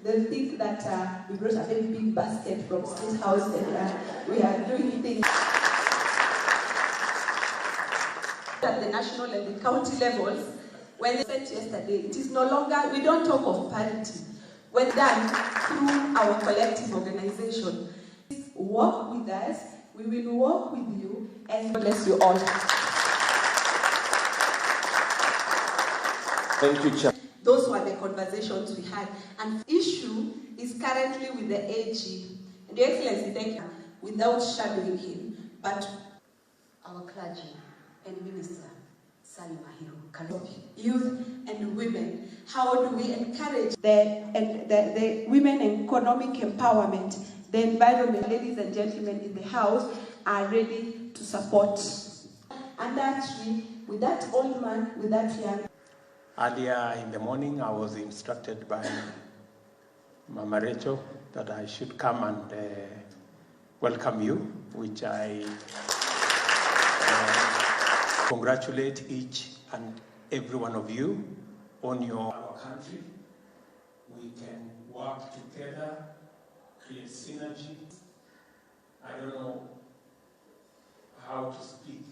They'll think that we brought a very big basket from State House and we are doing things at the national and the county levels. When they said yesterday, it is no longer, we don't talk of parity. When done through our collective organization, work with us, we will work with you, and God bless you all. Thank you, Chair. Those were the conversations we had. And the issue is currently with the AG. And Your Excellency, thank you, without shadowing him, but our clergy and minister, Salim Ahiro, youth and women. How do we encourage the women economic empowerment, the environment? Ladies and gentlemen in the House are ready to support. And actually, with that old man, with that young. Earlier in the morning, I was instructed by Mama Rachel that I should come and welcome you, which I congratulate each and every one of you on our country. We can work together, create synergy. I don't know how to speak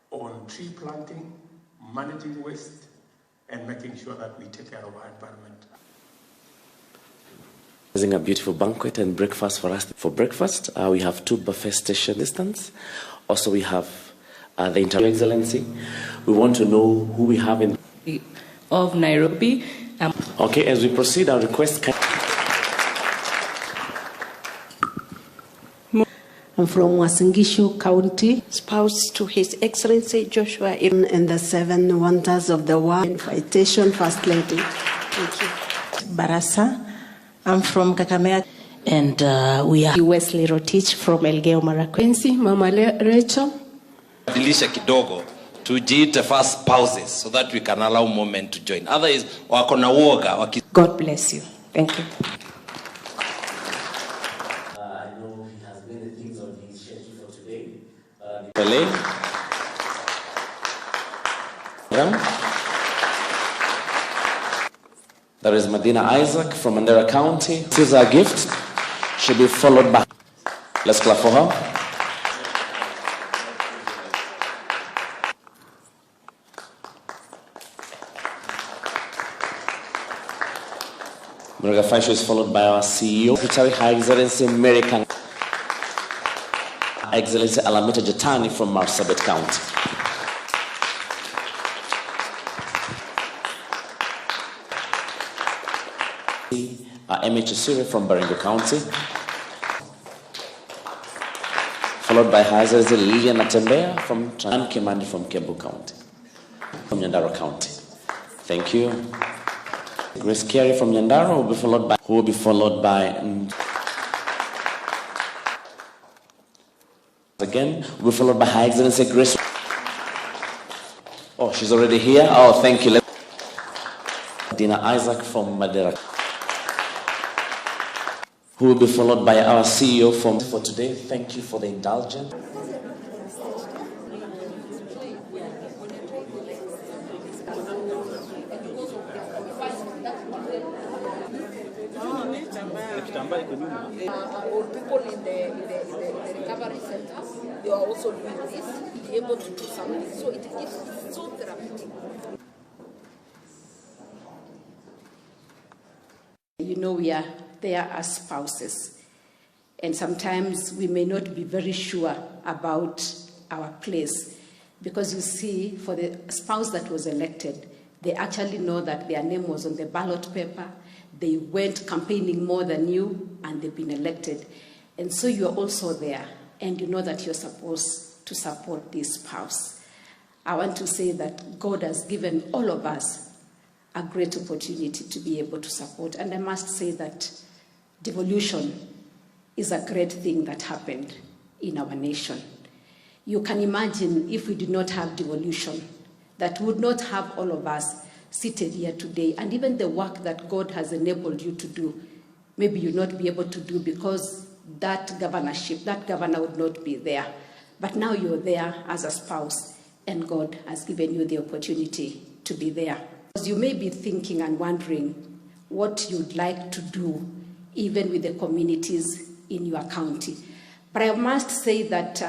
on tree planting, managing waste, and making sure that we take care of our environment. A beautiful banquet and breakfast for us. For breakfast, we have 2 buffet station distance. Also, we have the Your Excellency. We want to know who we have in of Nairobi. Okay, as we proceed, I'll request. I'm from Wasingishu County. Spouse to His Excellency Joshua And the 7 wonders of the world. Invitation, First Lady. Thank you. Barasa. I'm from Kakamega. And we are Wesley Rotich from Elgeyo Marakwet. Mama Rachel. Dilisha kidogo tujiite first spouses so that we can allow women to join. Otherwise, wako na woga. God bless you. Thank you. I know he has many things on his schedule for today. There is Medina Isaac from Mandera County. This is our gift. She'll be followed by. Let's clap for her. Muraga Faisho is followed by our CEO, Secretary High Excellency American Excellency Alamita Jatani from Marsabit County. MH Siri from Baringo County, followed by High Excellency Lilian Atembea from Tran Kimandi from Kembu County, from Nyandaro County. Thank you. Grace Carey from Nyandaro will be followed by again, will be followed by High Excellency Grace. Oh, she's already here. Oh, thank you. Dina Isaac from Madera, who will be followed by our CEO for today. Thank you for the indulgence. Or people in the recovery centers, they are also doing this, be able to do something. So it is so therapeutic. You know, we are there as spouses, and sometimes we may not be very sure about our place, because you see, for the spouse that was elected, they actually know that their name was on the ballot paper. They went campaigning more than you, and they've been elected. And so you're also there, and you know that you're supposed to support this spouse. I want to say that God has given all of us a great opportunity to be able to support. And I must say that devolution is a great thing that happened in our nation. You can imagine if we did not have devolution, that would not have all of us seated here today, and even the work that God has enabled you to do, maybe you'll not be able to do because that governorship, that governor would not be there. But now you're there as a spouse, and God has given you the opportunity to be there. Because you may be thinking and wondering, what you'd like to do, even with the communities in your county. But I must say that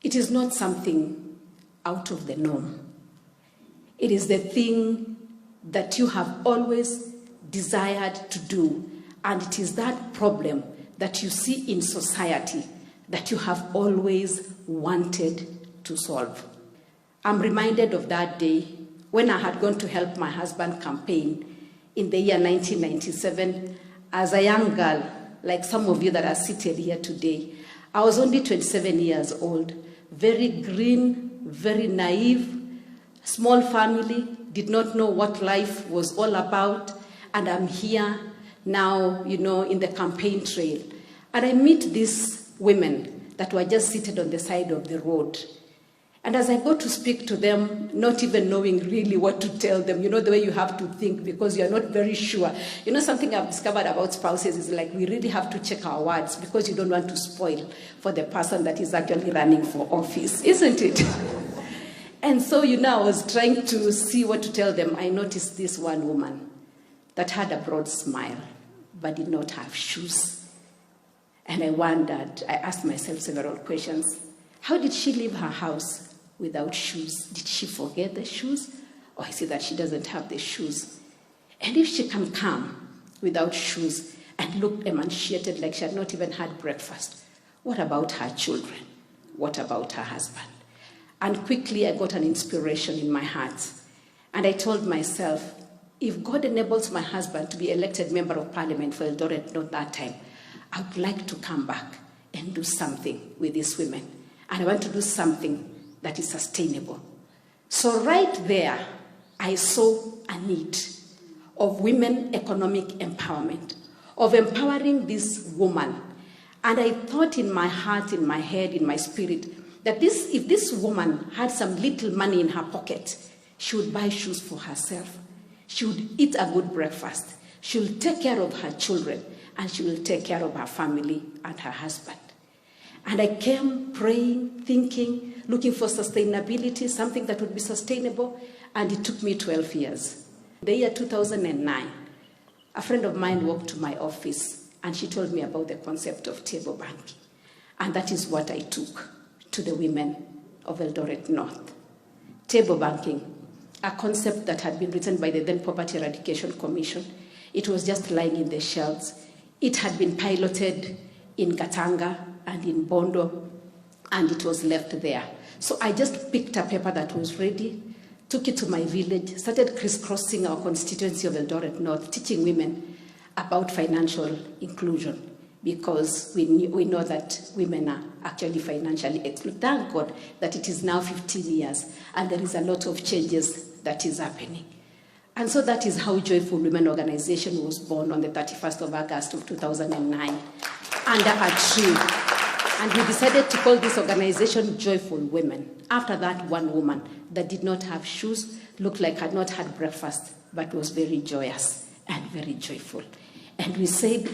it is not something out of the norm. It is the thing that you have always desired to do, and it is that problem that you see in society that you have always wanted to solve. I'm reminded of that day when I had gone to help my husband campaign in the year 1997 as a young girl, like some of you that are seated here today. I was only 27 years old, very green, very naive, small family, did not know what life was all about, and I'm here now, in the campaign trail. And I meet these women that were just seated on the side of the road. And as I go to speak to them, not even knowing really what to tell them, the way you have to think because you're not very sure. Something I've discovered about spouses is like we really have to check our words because you don't want to spoil for the person that is actually running for office, isn't it? And so, I was trying to see what to tell them. I noticed this one woman that had a broad smile but did not have shoes. And I asked myself several questions. How did she leave her house without shoes? Did she forget the shoes? Or I see that she doesn't have the shoes. And if she can come without shoes and look emaciated like she had not even had breakfast, what about her children? What about her husband? And quickly I got an inspiration in my heart. And I told myself, if God enables my husband to be elected member of parliament for Eldoret North that time, I would like to come back and do something with these women. And I want to do something that is sustainable. So right there, I saw a need of women economic empowerment, of empowering this woman. And I thought in my heart, in my head, in my spirit, that if this woman had some little money in her pocket, she would buy shoes for herself. She would eat a good breakfast. She will take care of her children, and she will take care of her family and her husband. And I came praying, thinking, looking for sustainability, something that would be sustainable, and it took me 12 years. In the year 2009, a friend of mine walked to my office, and she told me about the concept of table banking. And that is what I took to the women of Eldoret North. Table banking, a concept that had been written by the then Poverty Eradication Commission. It was just lying in the shelves. It had been piloted in Katanga and in Bondo, and it was left there. So I just picked a paper that was ready, took it to my village, started crisscrossing our constituency of Eldoret North, teaching women about financial inclusion, because we know that women are actually financially excluded. Thank God that it is now 15 years, and there is a lot of changes that is happening. And so that is how Joyful Women Organization was born on the 31st of August of 2009, under a tree. And we decided to call this organization Joyful Women, after that one woman that did not have shoes, looked like had not had breakfast, but was very joyous and very joyful. And we said,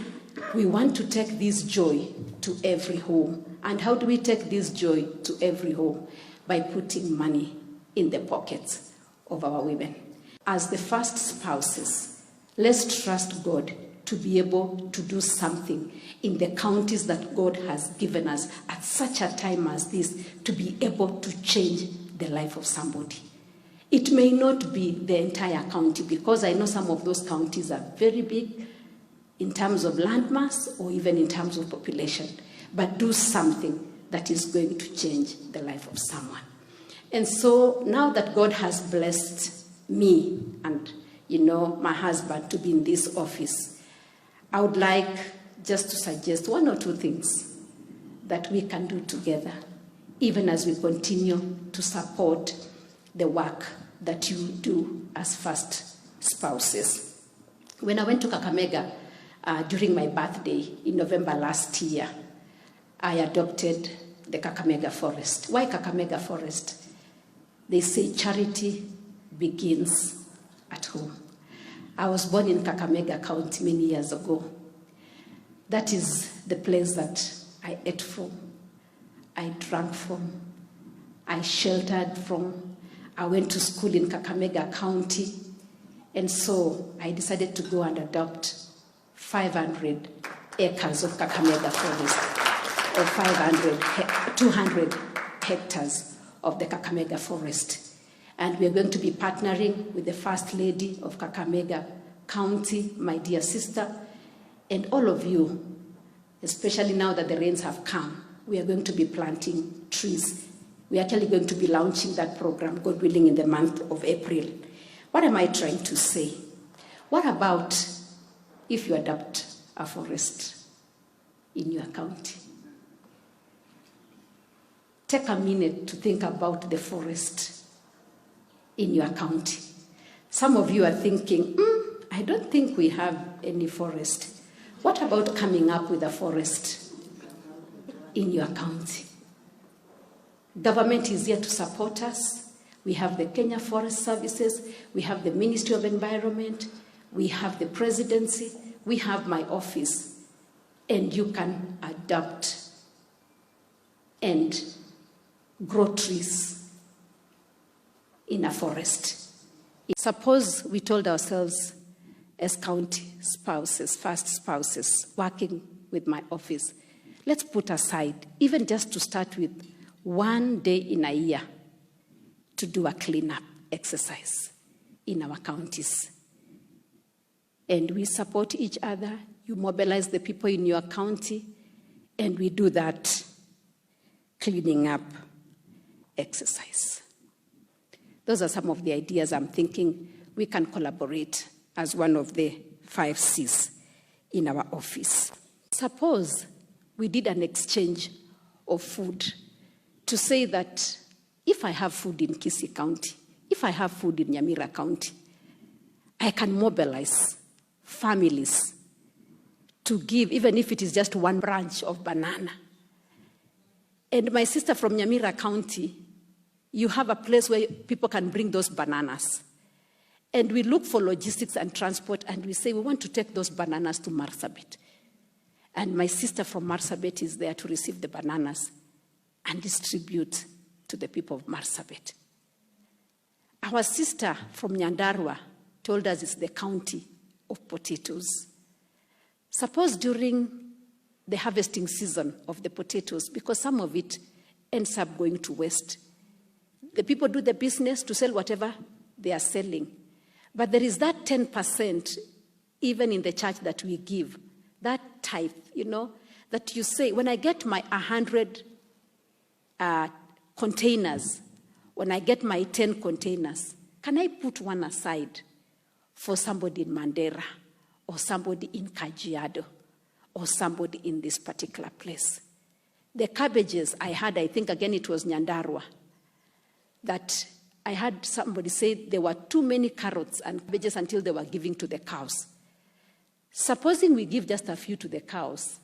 we want to take this joy to every home. And how do we take this joy to every home? By putting money in the pockets of our women. As the first spouses, let's trust God to be able to do something in the counties that God has given us at such a time as this, to be able to change the life of somebody. It may not be the entire county, because I know some of those counties are very big in terms of landmass or even in terms of population, but do something that is going to change the life of someone. And so now that God has blessed me and, my husband to be in this office, I would like just to suggest one or two things that we can do together, even as we continue to support the work that you do as first spouses. When I went to Kakamega during my birthday in November last year, I adopted the Kakamega Forest. Why Kakamega Forest? They say charity begins at home. I was born in Kakamega County many years ago. That is the place that I ate from, I drank from, I sheltered from. I went to school in Kakamega County. And so I decided to go and adopt 500 acres of Kakamega forest, or 200 hectares of the Kakamega forest. And we are going to be partnering with the First Lady of Kakamega County, my dear sister, and all of you, especially now that the rains have come. We are going to be planting trees. We are actually going to be launching that program, God willing, in the month of April. What am I trying to say? What about if you adopt a forest in your county? Take a minute to think about the forest in your county. Some of you are thinking, I don't think we have any forest. What about coming up with a forest in your county? Government is here to support us. We have the Kenya Forest Services, we have the Ministry of Environment, we have the Presidency, we have my office, and you can adopt and grow trees in a forest. Suppose we told ourselves as county spouses, first spouses, working with my office, let's put aside, even just to start with, 1 day in a year to do a cleanup exercise in our counties. And we support each other. You mobilize the people in your county, and we do that cleaning up exercise. Those are some of the ideas I'm thinking we can collaborate as one of the 5 C's in our office. Suppose we did an exchange of food to say that if I have food in Kisii County, if I have food in Nyamira County, I can mobilize families to give, even if it is just 1 branch of banana. And my sister from Nyamira County, you have a place where people can bring those bananas. And we look for logistics and transport, and we say we want to take those bananas to Marsabit. And my sister from Marsabit is there to receive the bananas and distribute to the people of Marsabit. Our sister from Nyandarua told us it's the county of potatoes. Suppose during the harvesting season of the potatoes, because some of it ends up going to waste, the people do the business to sell whatever they are selling. But there is that 10%, even in the church, that we give, that tithe, that you say, when I get my 100 containers, when I get my 10 containers, can I put 1 aside for somebody in Mandera, or somebody in Kajiado, or somebody in this particular place? The cabbages I had, I think again it was Nyandarua, that I had somebody say there were too many carrots and cabbages until they were giving to the cows. Supposing we give just a few to the cows,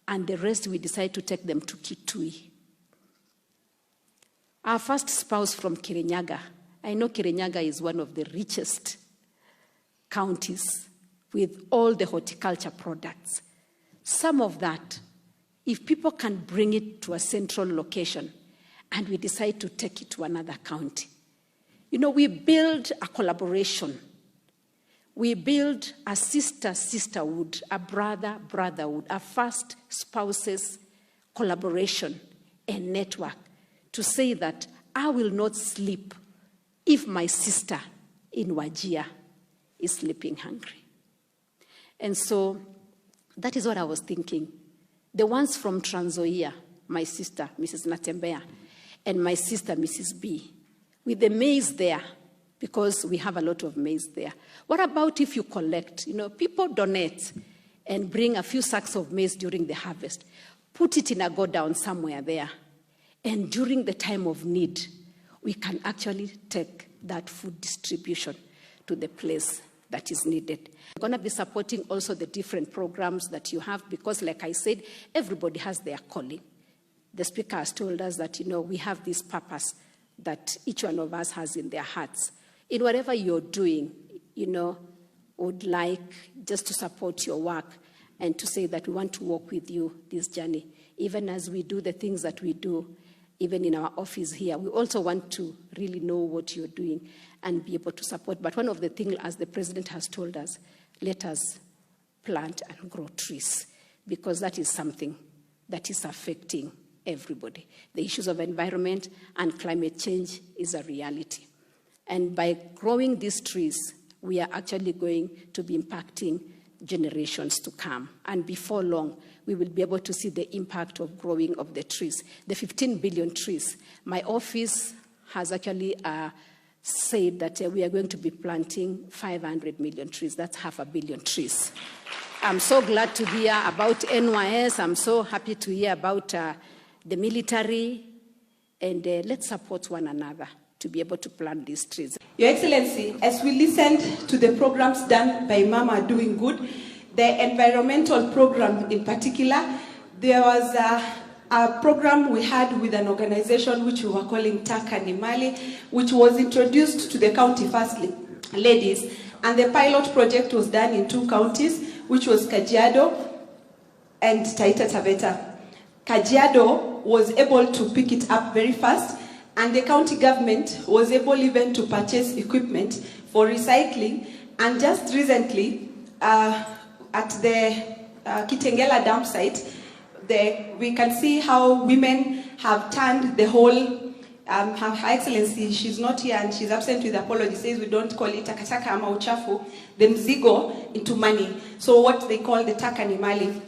and the rest we decide to take them to Kitui. Our first spouse from Kirinyaga, I know Kirinyaga is one of the richest counties with all the horticulture products. Some of that, if people can bring it to a central location and we decide to take it to another county, we build a collaboration. We build a sisterhood, a brotherhood, a first spouses collaboration and network to say that I will not sleep if my sister in Wajir is sleeping hungry. And so that is what I was thinking. The ones from Trans Nzoia, my sister, Mrs. Natembea, and my sister, Mrs. B, with the maize there, because we have a lot of maize there. What about if you collect? People donate and bring a few sacks of maize during the harvest, put it in a go-down somewhere there, and during the time of need, we can actually take that food distribution to the place that is needed. We're going to be supporting also the different programs that you have, because like I said, everybody has their calling. The speaker has told us that, we have this purpose that each one of us has in their hearts. In whatever you're doing, would like just to support your work and to say that we want to walk with you this journey, even as we do the things that we do, even in our office here, we also want to really know what you're doing and be able to support. But one of the things, as the president has told us, let us plant and grow trees, because that is something that is affecting everybody. The issues of environment and climate change is a reality. And by growing these trees, we are actually going to be impacting generations to come. And before long, we will be able to see the impact of growing of the trees. The 15 billion trees. My office has actually said that we are going to be planting 500 million trees. That's 500 million trees. I'm so glad to hear about NYS. I'm so happy to hear about the military. And let's support one another to be able to plant these trees. Your Excellency, as we listened to the programs done by Mama Doing Good, the environmental program in particular, there was a program we had with an organization which we were calling Taka Nimali, which was introduced to the county first ladies, and the pilot project was done in 2 counties, which was Kajiado and Taita Taveta. Kajiado was able to pick it up very fast, and the county government was able even to purchase equipment for recycling. And just recently, at the Kitengela dump site, we can see how women have turned the whole, Her Excellency, she's not here and she's absent with apology, says we don't call it takataka ama uchafu, the mzigo, into money. So what they call the taka ni mali.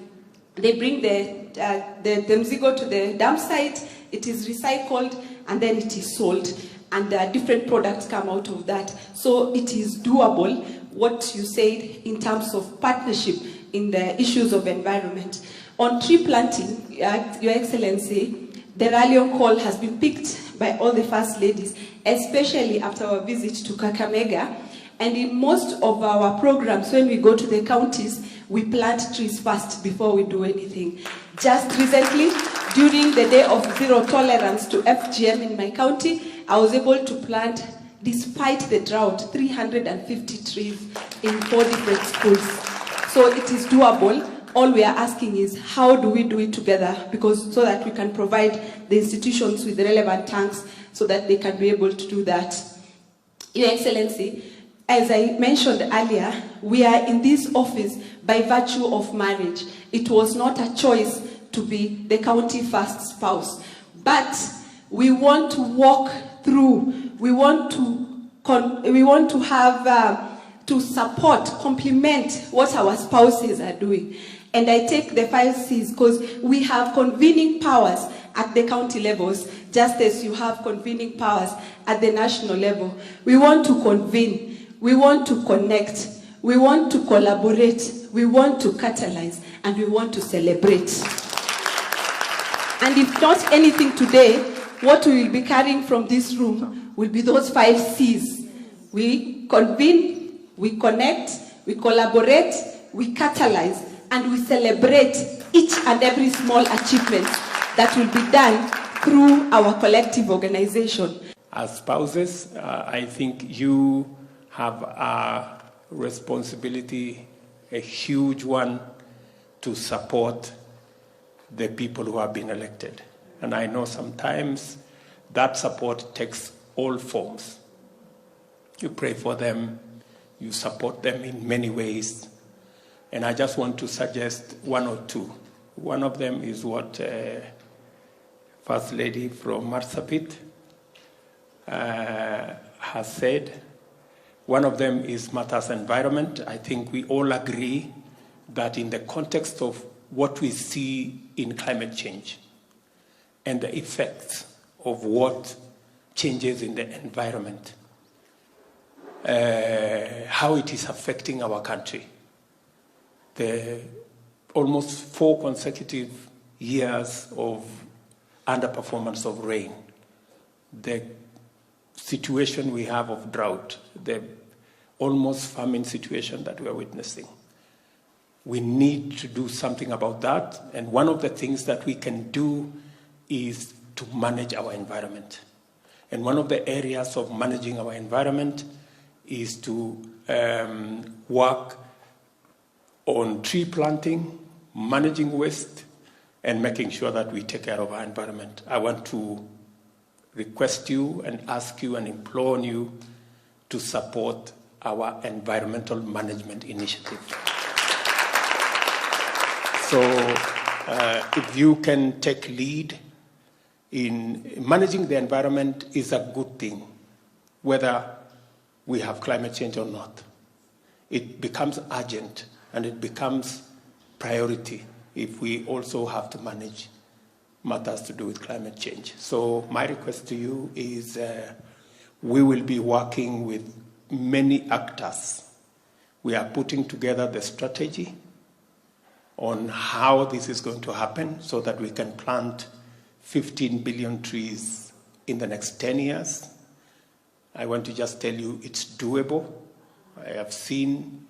They bring the mzigo to the dump site, it is recycled, and then it is sold. And different products come out of that. So it is doable, what you said in terms of partnership in the issues of environment. On tree planting, Your Excellency, the rallying call has been picked by all the first ladies, especially after our visit to Kakamega. And in most of our programs, when we go to the counties, we plant trees first before we do anything. Just recently, during the day of zero tolerance to FGM in my county, I was able to plant, despite the drought, 350 trees in 4 different schools. So it is doable. All we are asking is, how do we do it together? Because so that we can provide the institutions with the relevant tanks so that they can be able to do that. Your Excellency, as I mentioned earlier, we are in this office by virtue of marriage. It was not a choice to be the county first spouse. But we want to walk through, we want to have, to support, complement what our spouses are doing. And I take the 5 C's because we have convening powers at the county levels, just as you have convening powers at the national level. We want to convene, we want to connect, we want to collaborate, we want to catalyze, and we want to celebrate. And if not anything today, what we will be carrying from this room will be those 5 C's. We convene, we connect, we collaborate, we catalyze, and we celebrate each and every small achievement that will be done through our collective organization. As spouses, I think you have a responsibility, a huge one, to support the people who have been elected. And I know sometimes that support takes all forms. You pray for them, you support them in many ways. And I just want to suggest 1 or 2. One of them is what First Lady from Marsabit has said. One of them is matters environment. I think we all agree that in the context of what we see in climate change and the effects of what changes in the environment, how it is affecting our country. The almost 4 consecutive years of underperformance of rain, the situation we have of drought, the almost famine situation that we are witnessing. We need to do something about that, and one of the things that we can do is to manage our environment. And one of the areas of managing our environment is to work on tree planting, managing waste, and making sure that we take care of our environment. I want to request you and ask you and implore on you to support our environmental management initiative. So if you can take lead in managing the environment is a good thing, whether we have climate change or not. It becomes urgent and it becomes priority if we also have to manage matters to do with climate change. So my request to you is we will be working with many actors. We are putting together the strategy on how this is going to happen so that we can plant 15 billion trees in the next 10 years. I want to just tell you it's doable. I have seen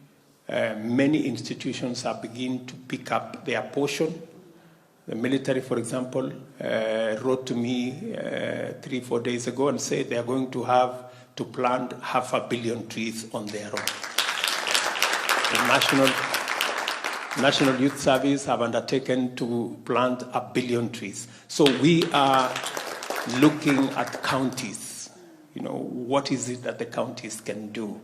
many institutions are beginning to pick up their portion. The military, for example, wrote to me 3-4 days ago and said they are going to have to plant 500 million trees on their own. The National Youth Service have undertaken to plant 1 billion trees. So we are looking at counties. You know, what is it that the counties can do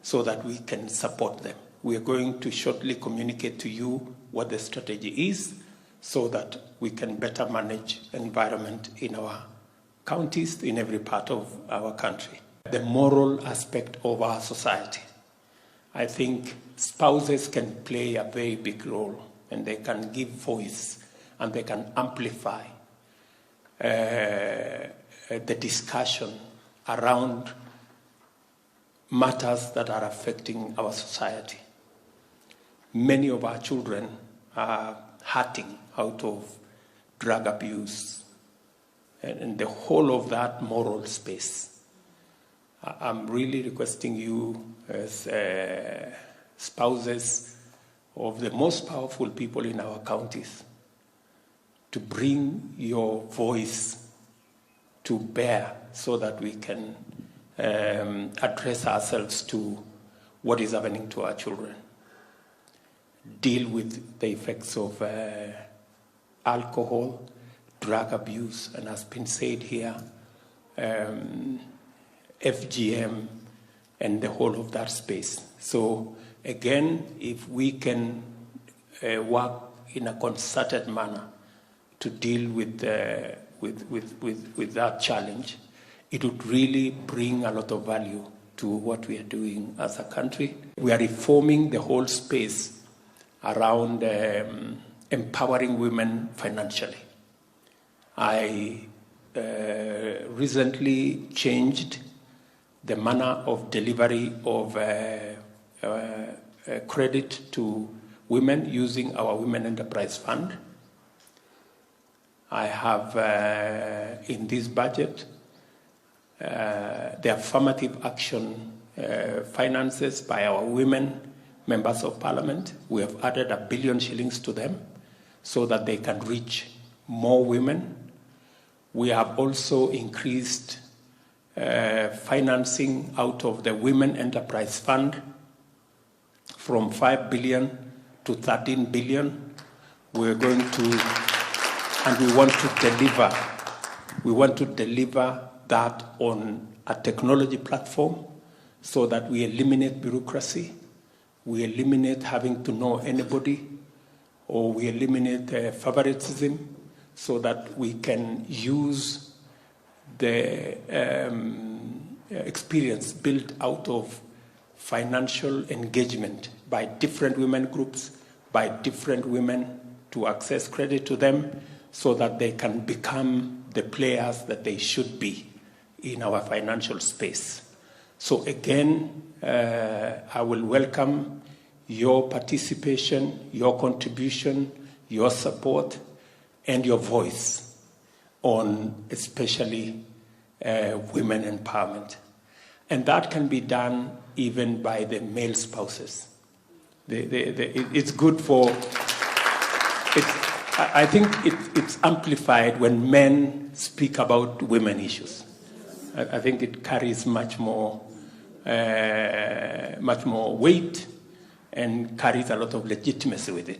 so that we can support them? We are going to shortly communicate to you what the strategy is so that we can better manage environment in our counties, in every part of our country. The moral aspect of our society. I think spouses can play a very big role, and they can give voice and they can amplify the discussion around matters that are affecting our society. Many of our children are hurting out of drug abuse and the whole of that moral space. I'm really requesting you as spouses of the most powerful people in our counties to bring your voice to bear so that we can address ourselves to what is happening to our children. Deal with the effects of alcohol, drug abuse, and as been said here, FGM, and the whole of that space. So again, if we can work in a concerted manner to deal with that challenge, it would really bring a lot of value to what we are doing as a country. We are reforming the whole space around empowering women financially. I recently changed the manner of delivery of credit to women using our Women Enterprise Fund. I have in this budget the affirmative action finances by our women members of parliament. We have added 1 billion shillings to them so that they can reach more women. We have also increased financing out of the Women Enterprise Fund from 5 billion to 13 billion. We're going to, and we want to deliver that on a technology platform so that we eliminate bureaucracy, we eliminate having to know anybody, or we eliminate favoritism so that we can use the experience built out of financial engagement by different women groups, by different women to access credit to them so that they can become the players that they should be in our financial space. So again, I will welcome your participation, your contribution, your support, and your voice on especially women empowerment. And that can be done even by the male spouses. It's good for, I think it's amplified when men speak about women issues. I think it carries much more weight and carries a lot of legitimacy with it.